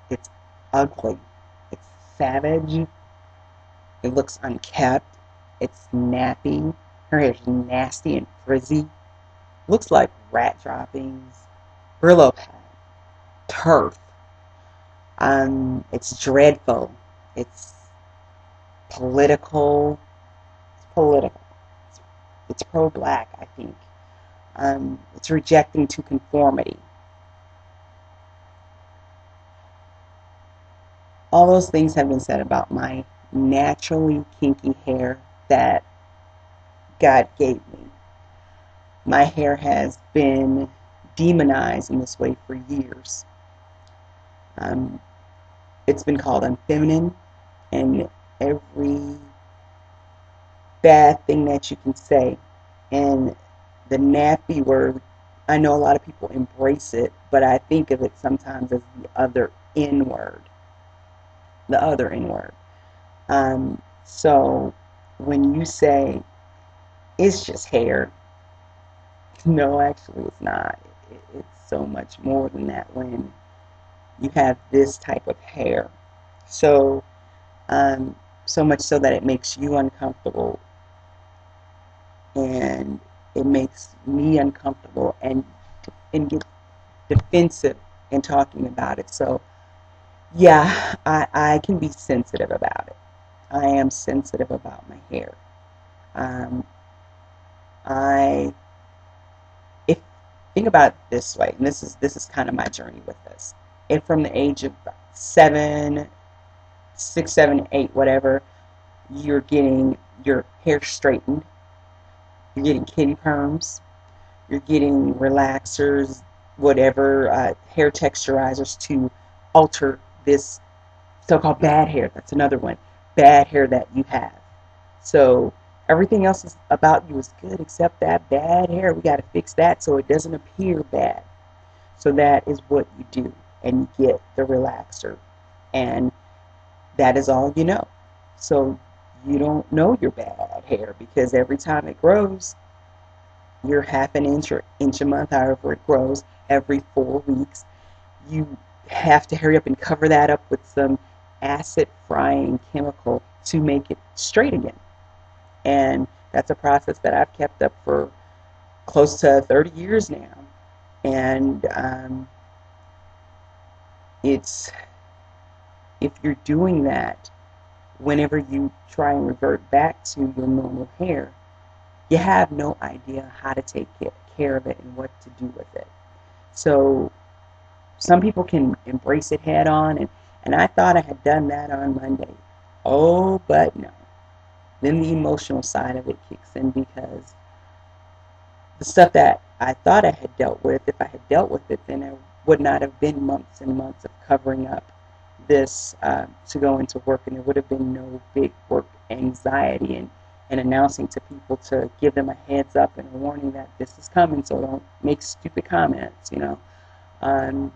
It's ugly. It's savage. It looks unkept. It's nappy. Her hair's nasty and frizzy. Looks like rat droppings, Brillo pad, turf. It's dreadful. It's political. It's political. It's, it's pro-black, I think. It's rejecting to conformity. All those things have been said about my naturally kinky hair that God gave me. My hair has been demonized in this way for years. Um, it's been called unfeminine and every bad thing that you can say. And the nappy word, I know a lot of people embrace it, but I think of it sometimes as the other N word. The other N word. So when you say it's just hair, no, actually it's not. It's so much more than that when you have this type of hair. So, um, so much so that it makes you uncomfortable and it makes me uncomfortable and get defensive in talking about it. So, yeah, I can be sensitive about it. I am sensitive about my hair. Um, I if think about it this way, and this is kind of my journey with this. If from the age of 7, 6, 7, 8, whatever, you're getting your hair straightened, you're getting kitty perms, you're getting relaxers, whatever, hair texturizers to alter this so-called bad hair. That's another one. Bad hair that you have. So everything else is about you is good except that bad hair. We got to fix that so it doesn't appear bad. So that is what you do. And you get the relaxer. And that is all you know. So you don't know your bad hair because every time it grows, you're half an inch or inch a month, however it grows, every 4 weeks. You have to hurry up and cover that up with some acid frying chemical to make it straight again. And that's a process that I've kept up for close to 30 years now. And it's if you're doing that, whenever you try and revert back to your normal hair, you have no idea how to take care of it and what to do with it. So some people can embrace it head on, and I thought I had done that on Monday. Oh, but no. Then the emotional side of it kicks in because the stuff that I thought I had dealt with, if I had dealt with it, then it would not have been months and months of covering up this to go into work, and there would have been no big work anxiety and announcing to people to give them a heads up and a warning that this is coming, so don't make stupid comments, you know. Um,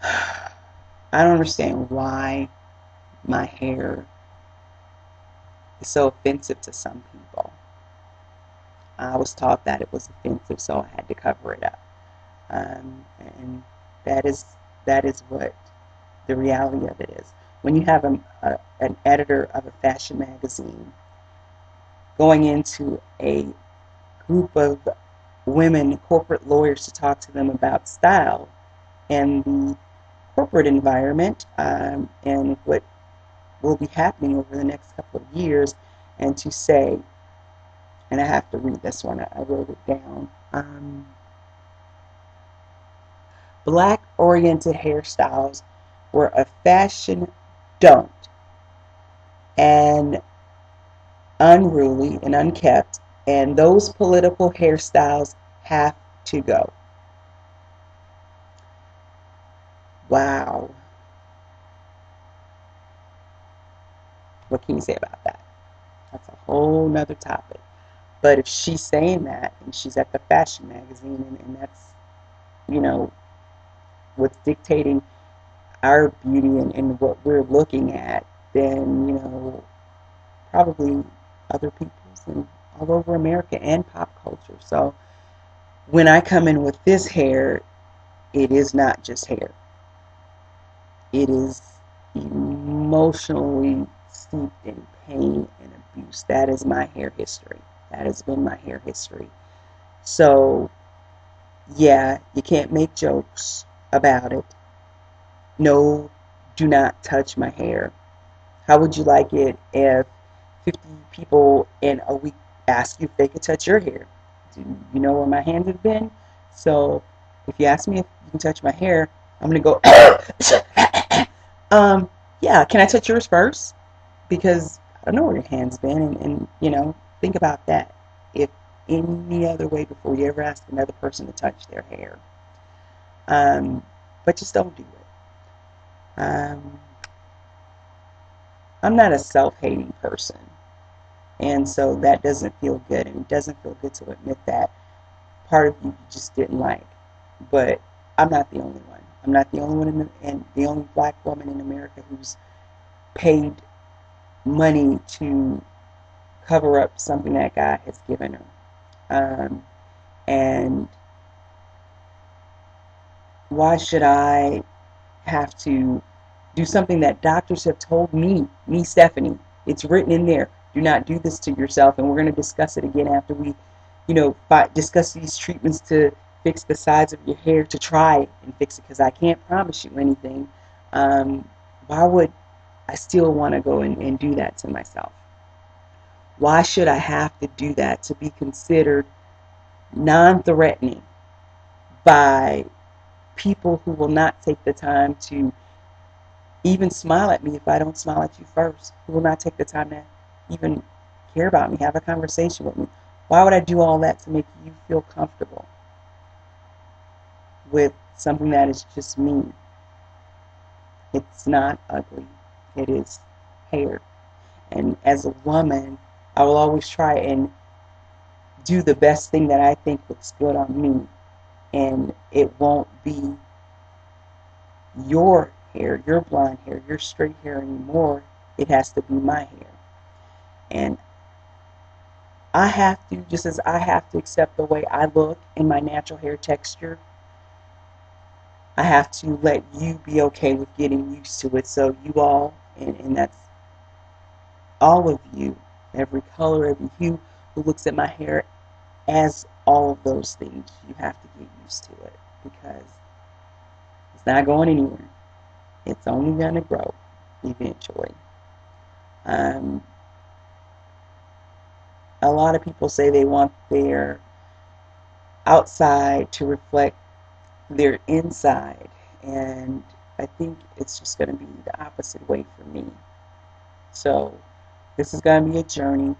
I don't understand why my hair is so offensive to some people. I was taught that it was offensive, so I had to cover it up. And that is what the reality of it is. When you have an editor of a fashion magazine going into a group of women, corporate lawyers, to talk to them about style and the corporate environment and what will be happening over the next couple of years, and to say, and I have to read this one, I wrote it down. Black-oriented hairstyles were a fashion don't, and unruly and unkept, and those political hairstyles have to go. Wow. What can you say about that? That's a whole nother topic. But if she's saying that and she's at the fashion magazine and that's, you know, what's dictating our beauty and what we're looking at, then, you know, probably other people's and all over America and pop culture. So when I come in with this hair, it is not just hair. it is emotionally steeped in pain and abuse. That is my hair history. That has been my hair history. So, yeah, you can't make jokes about it. No, do not touch my hair. How would you like it if 50 people in a week ask you if they could touch your hair? Do you know where my hands have been? So if you ask me if you can touch my hair, I'm going to go, yeah, can I touch yours first? Because I don't know where your hand's been. And think about that. If any other way before you ever ask another person to touch their hair. But just don't do it. I'm not a self-hating person. And so that doesn't feel good. And it doesn't feel good to admit that part of you just didn't like. But I'm not the only one. I'm not the only one and the only black woman in America who's paid money to cover up something that God has given her. And why should I have to do something that doctors have told me, Stephanie, it's written in there, do not do this to yourself, and we're going to discuss it again after we, discuss these treatments to fix the sides of your hair, to try and fix it, because I can't promise you anything. Why would I still want to go and do that to myself? Why should I have to do that to be considered non-threatening by people who will not take the time to even smile at me if I don't smile at you first, who will not take the time to even care about me, have a conversation with me? Why would I do all that to make you feel comfortable with something that is just me? It's not ugly. It is hair. And as a woman, I will always try and do the best thing that I think looks good on me. And it won't be your hair, your blonde hair, your straight hair anymore. It has to be my hair. And I have to, just as I have to accept the way I look in my natural hair texture, I have to let you be okay with getting used to it. So you all, and that's all of you, every color, every hue who looks at my hair as all of those things, you have to get used to it, because it's not going anywhere. It's only going to grow eventually. A lot of people say they want their outside to reflect their inside, and I think it's just going to be the opposite way for me. So this is going to be a journey.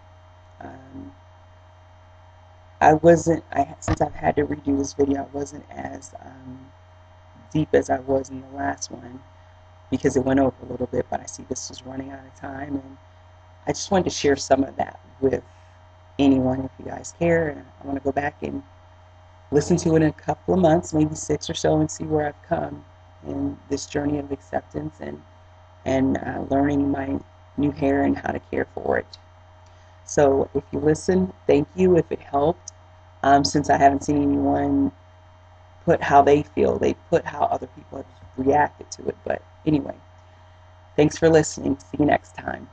Since I've had to redo this video, I wasn't as deep as I was in the last one, because it went over a little bit, but I see this is running out of time, and I just wanted to share some of that with anyone if you guys care. And I want to go back and listen to it in a couple of months, maybe 6 or so, and see where I've come in this journey of acceptance and learning my new hair and how to care for it. So if you listen, thank you if it helped. Since I haven't seen anyone put how they feel, they put how other people have reacted to it. But anyway, thanks for listening. See you next time.